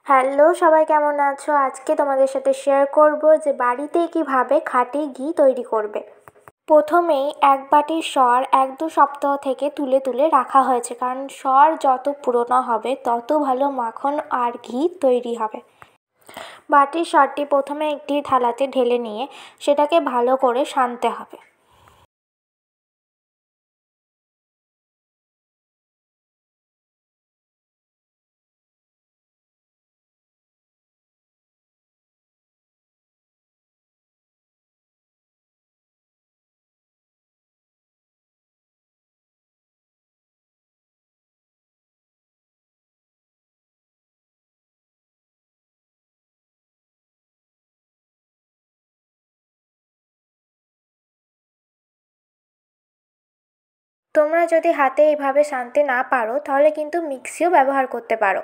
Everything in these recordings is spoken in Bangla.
হ্যালো সবাই, কেমন আছো? আজকে তোমাদের সাথে শেয়ার করব যে বাড়িতে কিভাবে খাঁটি ঘি তৈরি করবে। প্রথমেই এক বাটি সর 1-2 সপ্তাহ থেকে তুলে তুলে রাখা হয়েছে, কারণ সর যত পুরনো হবে তত ভালো মাখন আর ঘি তৈরি হবে। বাটির সরটি প্রথমে একটি থালাতে ঢেলে নিয়ে সেটাকে ভালো করে সানতে হবে। তোমরা যদি হাতে এইভাবে সানতে না পারো তাহলে কিন্তু মিক্সিও ব্যবহার করতে পারো।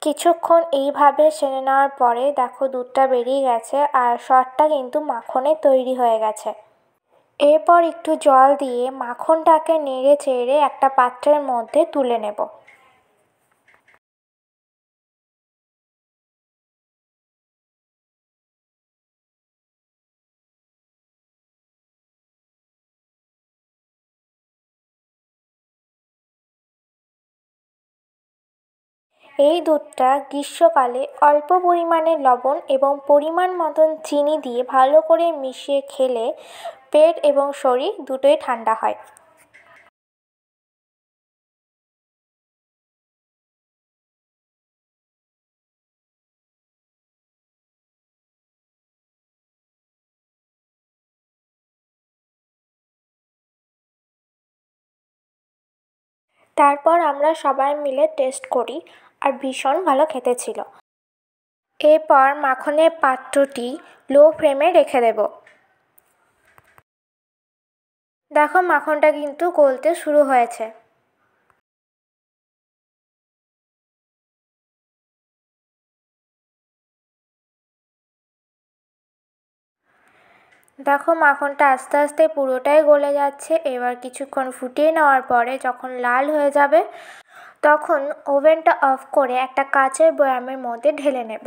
কিছুক্ষণ এইভাবে সেনে নেওয়ার পরে দেখো দুধটা বেরিয়ে গেছে আর সরটা কিন্তু মাখনে তৈরি হয়ে গেছে। এরপর একটু জল দিয়ে মাখনটাকে নেড়ে চেড়ে একটা পাত্রের মধ্যে তুলে নেব। এই দুধটা গ্রীষ্মকালে অল্প পরিমাণে লবণ এবং পরিমাণ মতন চিনি দিয়ে ভালো করে মিশিয়ে খেলে পেট এবং শরীর দুটোই ঠান্ডা হয়। তারপর আমরা সবাই মিলে টেস্ট করি আর ভীষণ ভালো খেতে ছিল। এরপর মাখনের পাত্রটি লো ফ্লেমে রেখে দেব। দেখো মাখনটা কিন্তু গলতে শুরু হয়েছে। দেখো মাখনটা আস্তে আস্তে পুরোটাই গলে যাচ্ছে। এবার কিছুক্ষণ ফুটিয়ে নেওয়ার পরে যখন লাল হয়ে যাবে তখন ওভেনটা অফ করে একটা কাচের বয়ামের মধ্যে ঢেলে নেব।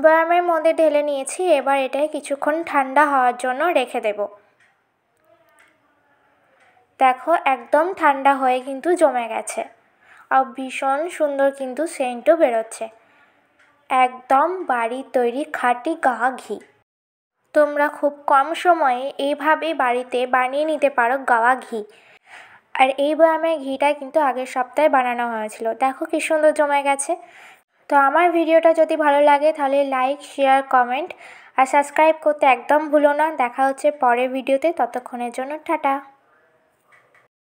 বয়ামের মধ্যে ঢেলে নিয়েছি, এবার এটাই কিছুক্ষণ ঠান্ডা হওয়ার জন্য রেখে দেব। দেখো একদম ঠান্ডা হয়ে কিন্তু জমে গেছে আর ভীষণ সুন্দর কিন্তু সেন্টও বেরোচ্ছে। একদম বাড়ির তৈরি খাঁটি গাওয়া ঘি। তোমরা খুব কম সময়ে এইভাবেই বাড়িতে বানিয়ে নিতে পারো গাওয়া ঘি। আর এই বয়ামের ঘিটা কিন্তু আগের সপ্তাহে বানানো হয়েছিল। দেখো কি সুন্দর জমে গেছে। তো আমার ভিডিওটা যদি ভালো লাগে তাহলে লাইক, শেয়ার, কমেন্ট আর সাবস্ক্রাইব করতে একদম ভুলো না। দেখা হচ্ছে পরের ভিডিওতে, ততক্ষণের জন্য টাটা।